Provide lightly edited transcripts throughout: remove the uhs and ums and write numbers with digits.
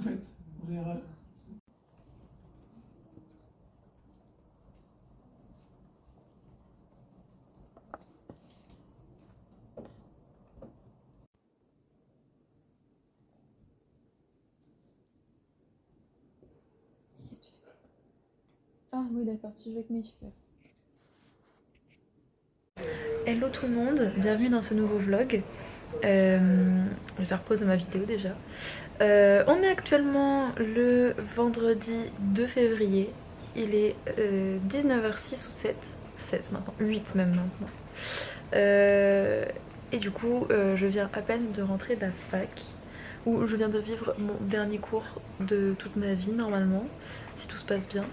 fait, en général. Ah oui d'accord, tu joues avec mes cheveux. Hello tout le monde, bienvenue dans ce nouveau vlog. Je vais faire pause à ma vidéo déjà. On est actuellement le vendredi 2 février. Il est 19h06 ou 7. 7 maintenant, 8 même maintenant. Et du coup, je viens à peine de rentrer de la fac, où je viens de vivre mon dernier cours de toute ma vie normalement, si tout se passe bien.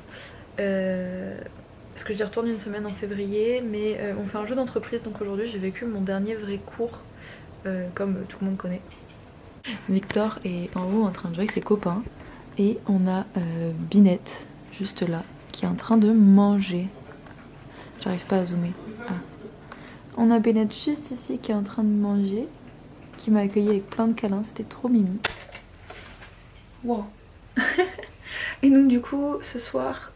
Parce que j'y retourne une semaine en février, mais on fait un jeu d'entreprise, donc aujourd'hui j'ai vécu mon dernier vrai cours, comme tout le monde connaît. Victor est en haut en train de jouer avec ses copains, et on a Binette, juste là, qui est en train de manger. J'arrive pas à zoomer. Ah. On a Binette juste ici qui est en train de manger, qui m'a accueilli avec plein de câlins, c'était trop mimi. Wow. Et donc du coup ce soir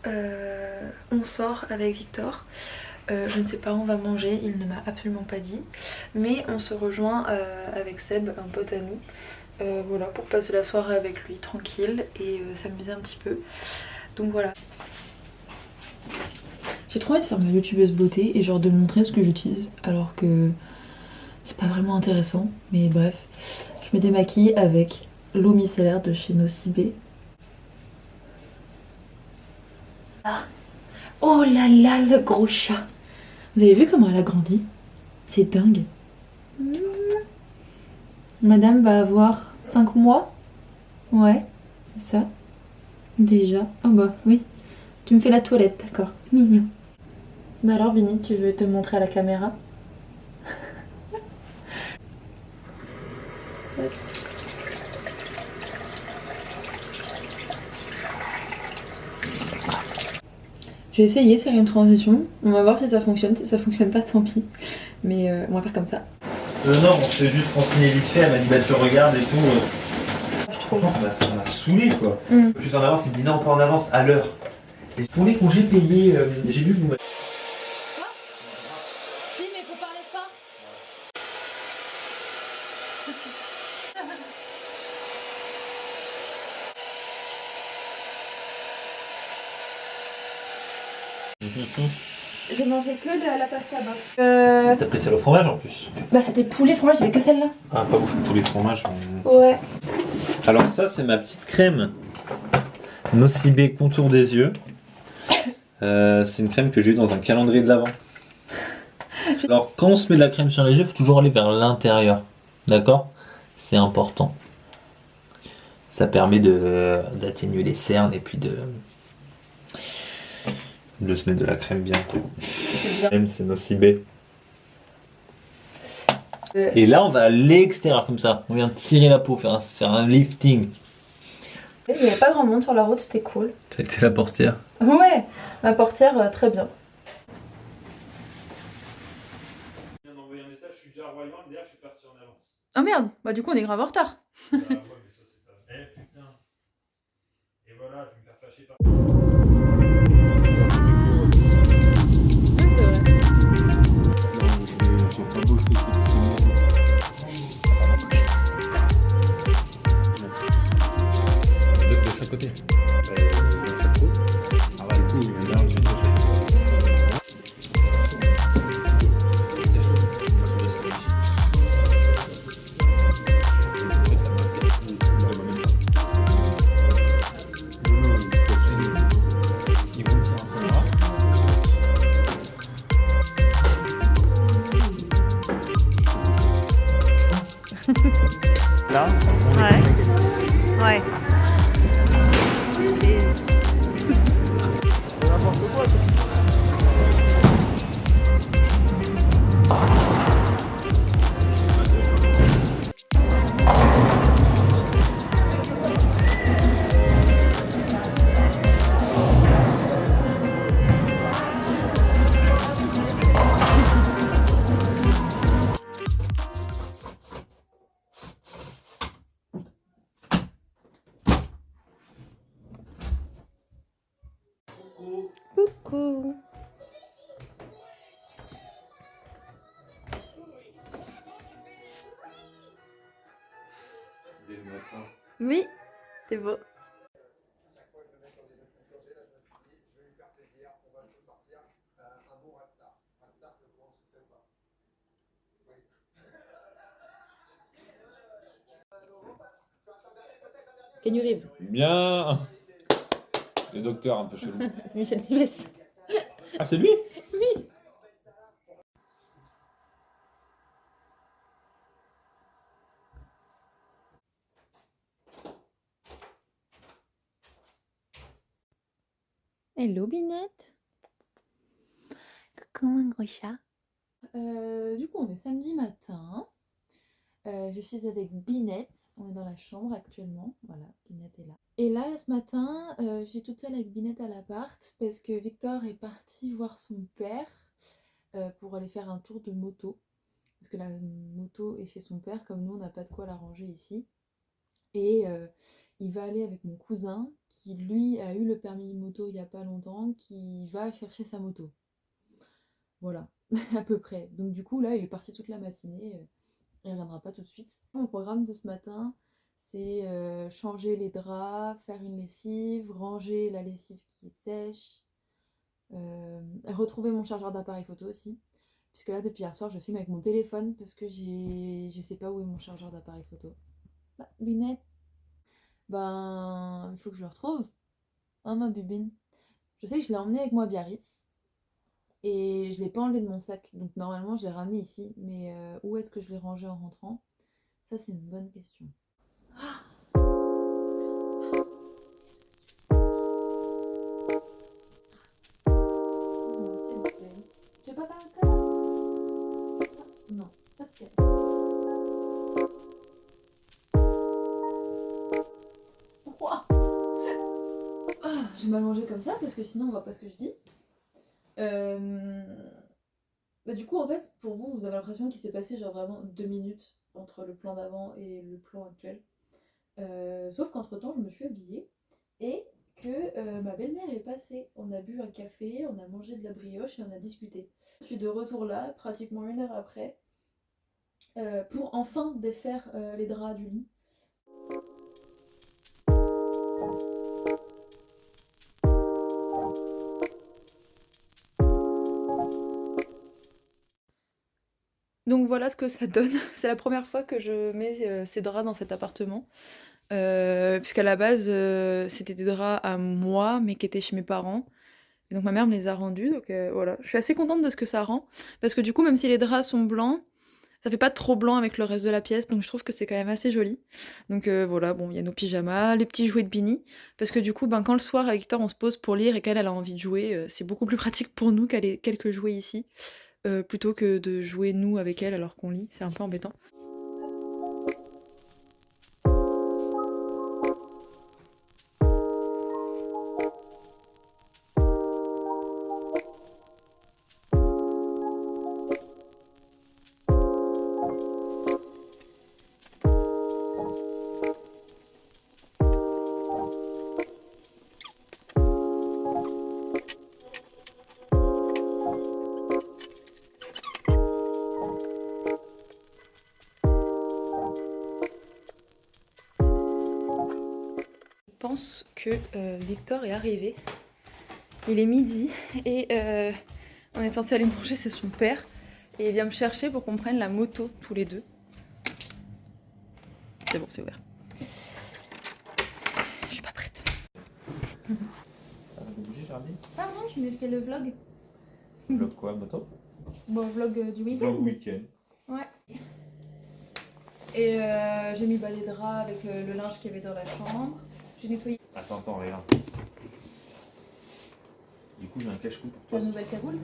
on sort avec Victor, je ne sais pas où on va manger, il ne m'a absolument pas dit, mais on se rejoint avec Seb, un pote à nous, voilà, pour passer la soirée avec lui tranquille et s'amuser un petit peu, donc voilà. J'ai trop envie de faire ma youtubeuse beauté et genre de montrer ce que j'utilise alors que c'est pas vraiment intéressant, mais bref, je me démaquille avec l'eau micellaire de chez Nocibé. Ah. Oh là là, le gros chat. Vous avez vu comment elle a grandi? C'est dingue. Madame va avoir 5 mois. Ouais, c'est ça. Déjà. Oh bah oui. Tu me fais la toilette, d'accord. Mignon. Bah alors Vinny, tu veux te montrer à la caméra? Je vais essayer de faire une transition, on va voir si ça fonctionne pas tant pis, mais on va faire comme ça. Non, on s'est juste renseigné vite fait, elle m'a dit bah tu regardes et tout. Franchement ça m'a saoulé quoi. Plus en avance, il me dit non pas en avance, à l'heure. Et pour les congés payés, j'ai vu que vous m'avez... Si mais faut parler fort. J'ai mangé que de la pasta box. T'as pris celle au fromage en plus. Bah c'était poulet fromage, j'avais que celle-là. Ah pas beaucoup de poulet fromage. Ouais. Alors ça c'est ma petite crème Nocibé contour des yeux. C'est une crème que j'ai eue dans un calendrier de l'Avent. Alors quand on se met de la crème sur les yeux, il faut toujours aller vers l'intérieur. D'accord? C'est important. Ça permet d'atténuer les cernes et puis de se mettre de la crème bien. Crème c'est Nocibé. Et là on va à l'extérieur comme ça. On vient tirer la peau, faire un lifting. Il n'y avait pas grand monde sur la route, c'était cool. T'as été la portière. Ouais, ma portière très bien. Je viens d'envoyer un message, je suis déjà à Royan, d'ailleurs je suis parti en avance. Oh merde, bah du coup on est grave en retard. Ah ouais mais ça c'est pas... Eh putain. Et voilà, je vais me faire fâcher par... Oui c'est vrai. De chaque côté. De chaque côté. Ah bah du coup, il va bien de chaque côté. C'est chaud. Moi je laisse comme Là, Ouais. n'importe quoi. Coucou. Dès le matin. Oui, c'est beau. Can you rêve? Bien. Le docteur un peu chelou. C'est Michel Simès. Ah, c'est lui? Oui. Hello Binette. Coucou mon gros chat. Du coup, on est samedi matin. Je suis avec Binette. On est dans la chambre actuellement. Voilà, Binette est là. Et là, ce matin, je suis toute seule avec Binette à l'appart parce que Victor est parti voir son père pour aller faire un tour de moto. Parce que la moto est chez son père, comme nous, on n'a pas de quoi la ranger ici. Et il va aller avec mon cousin qui, lui, a eu le permis moto il n'y a pas longtemps, qui va chercher sa moto. Voilà, à peu près. Donc du coup, là, il est parti toute la matinée. Il reviendra pas tout de suite. Mon programme de ce matin, c'est changer les draps, faire une lessive, ranger la lessive qui est sèche, retrouver mon chargeur d'appareil photo aussi. Puisque là, depuis hier soir, je filme avec mon téléphone parce que je sais pas où est mon chargeur d'appareil photo. Bah, Binette, ben, il faut que je le retrouve. Hein, ma bubine. Je sais que je l'ai emmené avec moi à Biarritz. Et je l'ai pas enlevé de mon sac. Donc normalement, je l'ai ramené ici. Mais où est-ce que je l'ai rangé en rentrant? Ça, c'est une bonne question. Tu veux pas faire un câlin? Non, pas de câlin. Ouah. Ah, j'ai mal mangé comme ça parce que sinon on voit pas ce que je dis. Bah, du coup, en fait, pour vous, vous avez l'impression qu'il s'est passé genre vraiment 2 minutes entre le plan d'avant et le plan actuel. Sauf qu'entre-temps, je me suis habillée et que ma belle-mère est passée. On a bu un café, on a mangé de la brioche et on a discuté. Je suis de retour là, pratiquement 1 heure après, pour enfin défaire les draps du lit. Donc voilà ce que ça donne. C'est la première fois que je mets ces draps dans cet appartement. Puisqu'à la base, c'était des draps à moi, mais qui étaient chez mes parents. Et donc ma mère me les a rendus, donc voilà. Je suis assez contente de ce que ça rend. Parce que du coup, même si les draps sont blancs, ça fait pas trop blanc avec le reste de la pièce, donc je trouve que c'est quand même assez joli. Donc voilà, bon, il y a nos pyjamas, les petits jouets de Bini. Parce que du coup, ben, quand le soir, avec Victor, on se pose pour lire et qu'elle a envie de jouer, c'est beaucoup plus pratique pour nous qu'elle ait quelques jouets ici. Plutôt que de jouer nous avec elle alors qu'on lit, c'est un peu embêtant. Je pense que Victor est arrivé. Il est midi et on est censé aller manger, c'est son père. Et il vient me chercher pour qu'on prenne la moto tous les deux. C'est bon, c'est ouvert. Je suis pas prête. Pardon, je me fais le vlog. Vlog quoi, moto? Bon, vlog du week-end. Vlog week-end. Ouais. Et j'ai mis les draps avec le linge qu'il y avait dans la chambre. J'ai nettoyé. Attends, regarde. Du coup, j'ai un cache-cou pour Ta toi. nouvelle cagoule.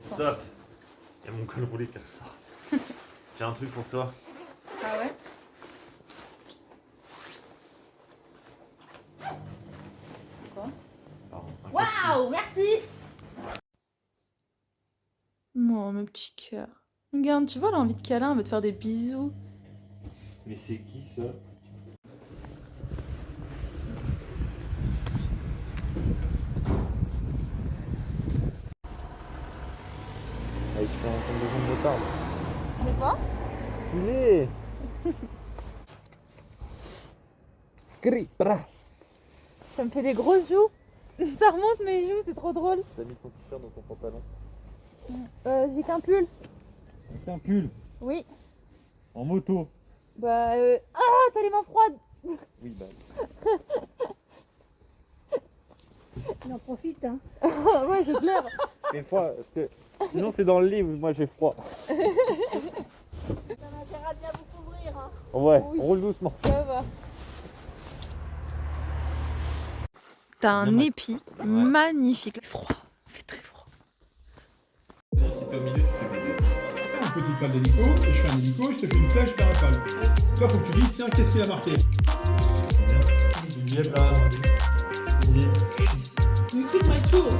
Stop! Il y a mon col roulé comme ça. J'ai un truc pour toi. Ah ouais? Quoi? Waouh, merci! Oh, mon petit cœur. Regarde, tu vois, elle a envie de câlin, elle veut te faire des bisous. Mais c'est qui ça? enculé. Ça me fait des grosses joues. Ça remonte mes joues, c'est trop drôle. T'as mis ton t-shirt dans ton pantalon. J'ai qu'un pull. Un pull Oui. en moto. Bah Ah, t'as les mains froides. Oui, bah. Il en profite, hein. Ouais, j'ai clair. Des fois, parce que sinon c'est dans le lit, moi j'ai froid. Ça a intérêt à bien vous couvrir, hein. Ouais, Oui. on roule doucement. Ça va. T'as un Bien, épi magnifique. Froid, il fait très froid. Si t'es au milieu, tu fais baiser. Un petit pal d'hélico, et je fais un hélico, je te fais une flèche, je fais un pal. Toi, faut que tu dises, tiens, qu'est-ce qu'il a marqué? Une lièvre là. You keep my tools.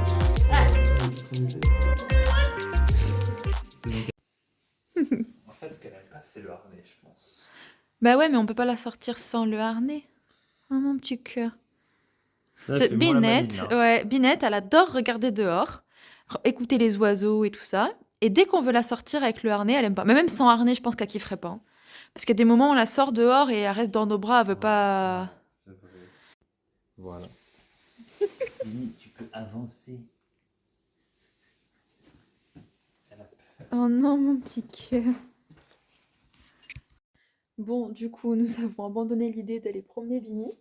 En fait, ce qu'elle aime pas, c'est le harnais, je pense. Bah ouais, mais on peut pas la sortir sans le harnais. Oh mon petit cœur. Binette, hein. ouais, Binette, elle adore regarder dehors, écouter les oiseaux et tout ça. Et dès qu'on veut la sortir avec le harnais, elle aime pas. Mais même sans harnais, je pense qu'elle kifferait pas. Hein. Parce qu'il y a des moments où on la sort dehors et elle reste dans nos bras, elle veut pas. C'est vrai. Voilà. Tu peux avancer. Oh non, mon petit cœur. Bon, du coup, nous avons abandonné l'idée d'aller promener Vinny.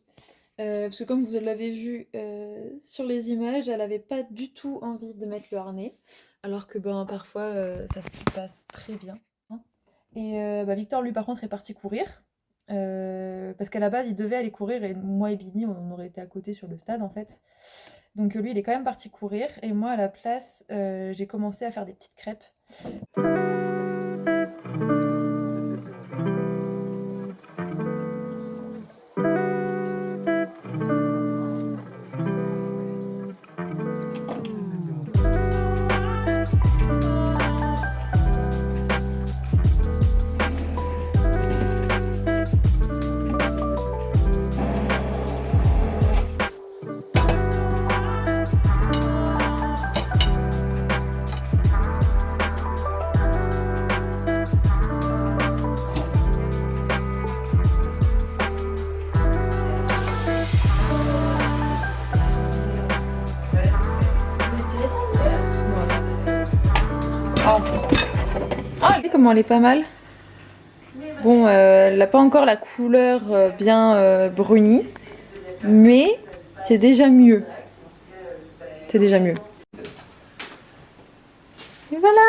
Parce que comme vous l'avez vu sur les images, elle avait pas du tout envie de mettre le harnais. Alors que ben, parfois, ça se passe très bien. Hein. Et Victor, lui, par contre, est parti courir. Parce qu'à la base, il devait aller courir et moi et Vinny, on aurait été à côté sur le stade, en fait. Donc lui, il est quand même parti courir. Et moi, à la place, j'ai commencé à faire des petites crêpes. Ah, regardez comment elle est pas mal. Bon, elle n'a pas encore la couleur bien brunie, mais c'est déjà mieux. C'est déjà mieux. Et voilà.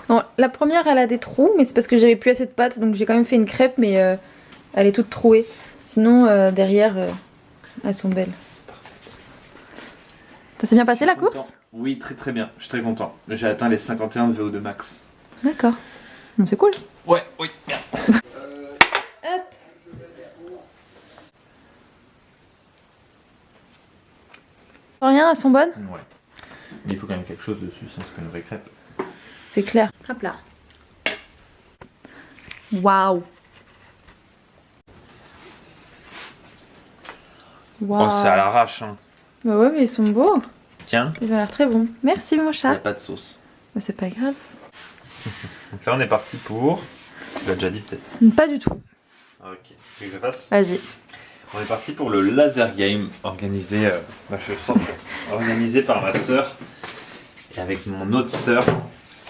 Bon, la première, elle a des trous, mais c'est parce que j'avais plus assez de pâte, donc j'ai quand même fait une crêpe, mais elle est toute trouée. Sinon, derrière, elles sont belles. Ça s'est bien passé la course? Oui, très très bien. Je suis très content. J'ai atteint les 51 de VO2 max. D'accord. Bon, c'est cool. Ouais, oui, bien. Hop. Rien, elles sont bonnes? Ouais. Mais il faut quand même quelque chose dessus, sinon c'est pas une vraie crêpe. C'est clair. Hop là. Waouh. Waouh. Oh, c'est à l'arrache, hein. Bah ouais, mais ils sont beaux. Tiens. Ils ont l'air très bons. Merci mon Il n'y a chat. pas de sauce. Bah, c'est pas grave. Donc là, on est parti pour. Tu l'as déjà dit peut-être. Pas du tout. Ok. Tu veux que je fasse? Vas-y. On est parti pour le laser game organisé, organisé par ma sœur et avec mon autre sœur.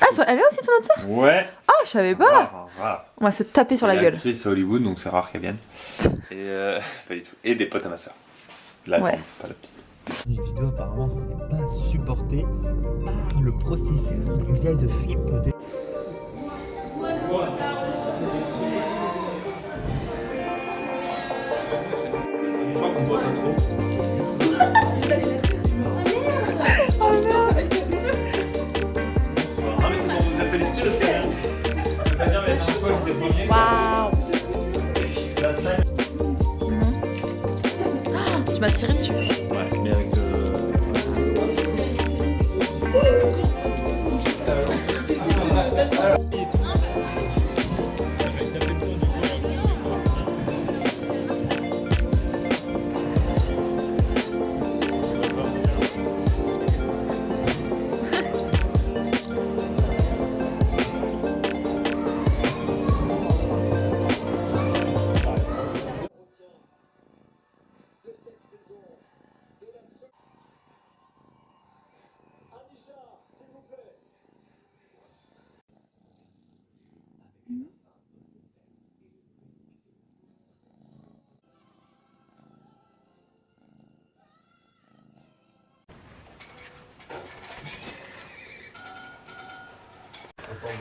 Ah, elle est aussi ton autre sœur? Ouais. Ah, je savais pas. Voilà. On va se taper sur la C'est gueule. actrice à Hollywood, donc c'est rare qu'elle vienne. Et pas du tout. Et des potes à ma sœur. La Ouais. grande, pas la petite. Les vidéos apparemment ce n'est pas supporté par le processeur d'usage de flip. Je crois qu'on boit pas trop. Ah mais c'est bon, vous avez félicité le terrain. Je vais pas dire mais à chaque fois j'étais premier. Waouh. La salle. Tu m'as tiré dessus. Ouais, mais avec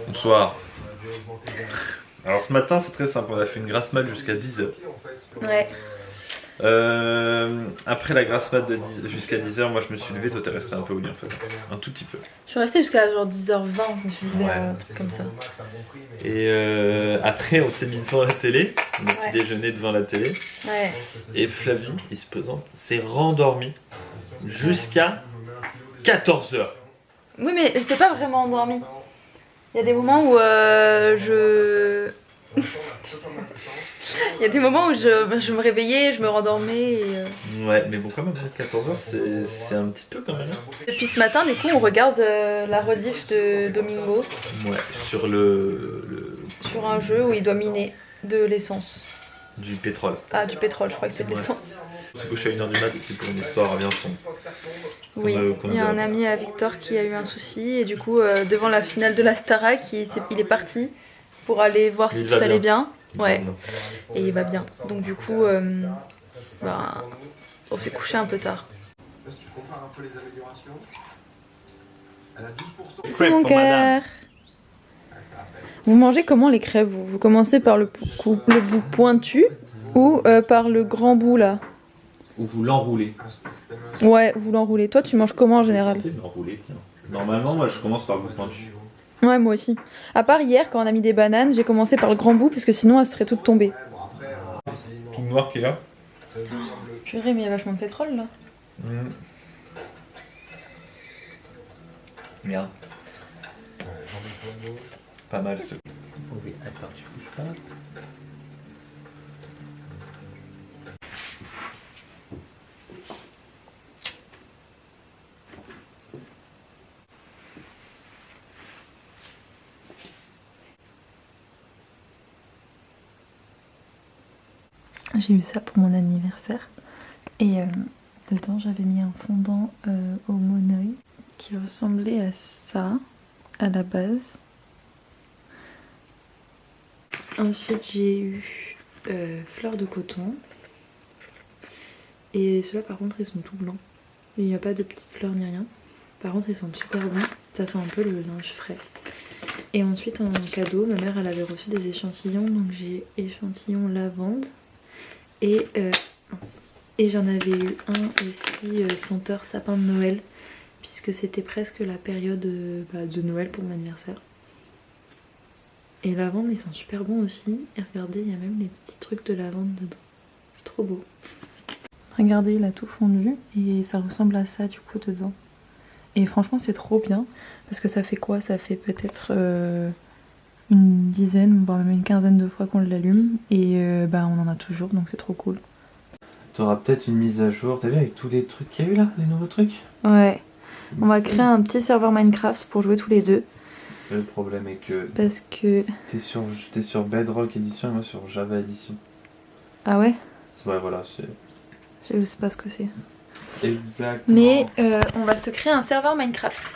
Bonsoir. Alors ce matin c'est très simple, on a fait une grasse mat jusqu'à 10h. Ouais. Après la grasse mat jusqu'à 10h, moi je me suis levé, toi t'es resté un peu au lit en fait. Un tout petit peu. Je suis restée jusqu'à genre 10h20, je me suis levée Ouais. un truc comme ça. Et après on s'est mis devant la télé, on a pu déjeuner devant la télé. Ouais. Et Flavie, il se présente, s'est rendormi jusqu'à 14h. Oui, mais j'étais pas vraiment endormie. Il y a des moments où il y a des moments où je me réveillais, je me rendormais et Ouais, mais bon quand même, 14h c'est un petit peu quand même. Depuis ce matin, du coup, on regarde la rediff de Domingo Ouais, sur sur un jeu où il doit miner de l'essence. du pétrole. Ah, du pétrole, je crois que c'était de Ouais. l'essence. On s'est couché à 1h du mat, c'est pour une histoire bien sombre. Oui, qu'on a il y a un bien. ami à Victor qui a eu un souci et du coup, devant la finale de la Starac, il est parti pour aller voir Il si va tout allait bien. Ouais, Non. et il va bien. Donc du coup, on s'est couché un peu tard. Si tu compares un peu les améliorations, elle a 12%. C'est mon cœur. Vous mangez comment les crêpes vous commencez par le bout pointu ou par le grand bout là? Ou vous l'enroulez. Ouais, vous l'enroulez. Toi, tu manges comment en général? L'enroulez, tiens. Normalement, moi je commence par le bout pointu. Ouais, moi aussi. À part hier, quand on a mis des bananes, j'ai commencé par le grand bout parce que sinon elles seraient toutes tombées. Tout noir qui est là. Purée, mais il y a vachement de pétrole là. Merde. Pas mal ce. Oui, attends, tu bouges pas. J'ai eu ça pour mon anniversaire et dedans j'avais mis un fondant au Moneuil qui ressemblait à ça à la base. Ensuite j'ai eu fleurs de coton et ceux-là par contre ils sont tout blancs. Il n'y a pas de petites fleurs ni rien. Par contre ils sentent super bon, ça sent un peu le linge frais. Et ensuite en cadeau, ma mère elle avait reçu des échantillons, donc j'ai échantillon lavande. Et j'en avais eu un aussi senteur sapin de Noël, puisque c'était presque la période de Noël pour mon anniversaire. Et lavande, ils sont super bons aussi. Et regardez, il y a même les petits trucs de lavande dedans. C'est trop beau. Regardez, il a tout fondu et ça ressemble à ça du coup dedans. Et franchement, c'est trop bien, parce que ça fait quoi? Ça fait peut-être une dizaine, voire même une quinzaine de fois qu'on l'allume et on en a toujours, donc c'est trop cool. T'auras peut-être une mise à jour, t'as vu avec tous les trucs qu'il y a eu là, les nouveaux trucs? Ouais, on va créer un petit serveur Minecraft pour jouer tous les deux. Le problème est que Parce que... t'es sur Bedrock Edition et moi sur Java Edition. Ah ouais? Ouais, voilà, c'est... Je sais pas ce que c'est. Exactement. Mais on va se créer un serveur Minecraft.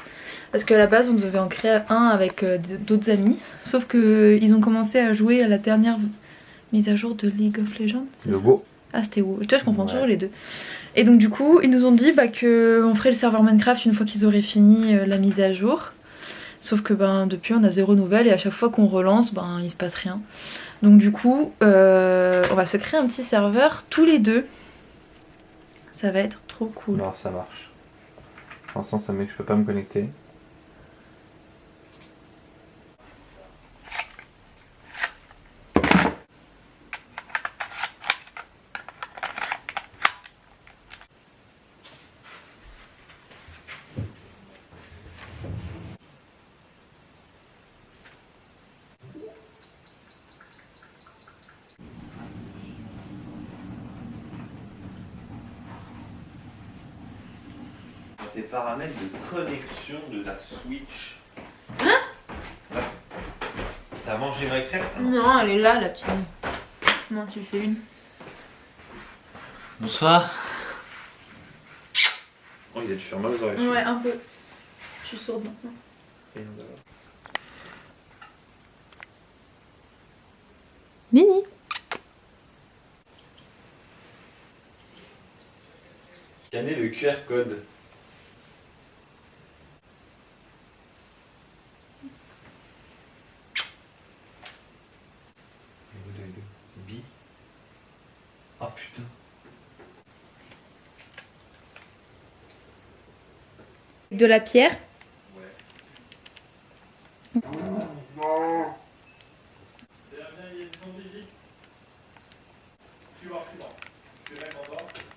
Parce qu'à la base on devait en créer un avec d'autres amis. Sauf qu'ils ont commencé à jouer à la dernière mise à jour de League of Legends. Le WoW. Ah c'était WoW. Toi je comprends toujours les deux. Et donc du coup ils nous ont dit qu'on ferait le serveur Minecraft une fois qu'ils auraient fini la mise à jour. Sauf que depuis on a zéro nouvelle et à chaque fois qu'on relance il se passe rien. Donc du coup on va se créer un petit serveur tous les deux. Ça va être trop cool. Alors ça marche. Pour l'instant ça met que je peux pas me connecter. Tes paramètres de connexion de ta Switch. Hein? Ouais. T'as mangé ma crêpe? Non, elle est là la tienne. Comment tu fais une? Bonsoir. Oh, il a dû faire mal aux oreilles. Ouais, un peu. Je suis sourde maintenant. Mini. Scanner le QR code. Bi. Oh putain. De la pierre.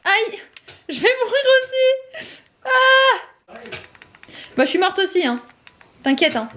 Aïe, je vais mourir aussi. Ah. Bah je suis morte aussi hein. T'inquiète hein.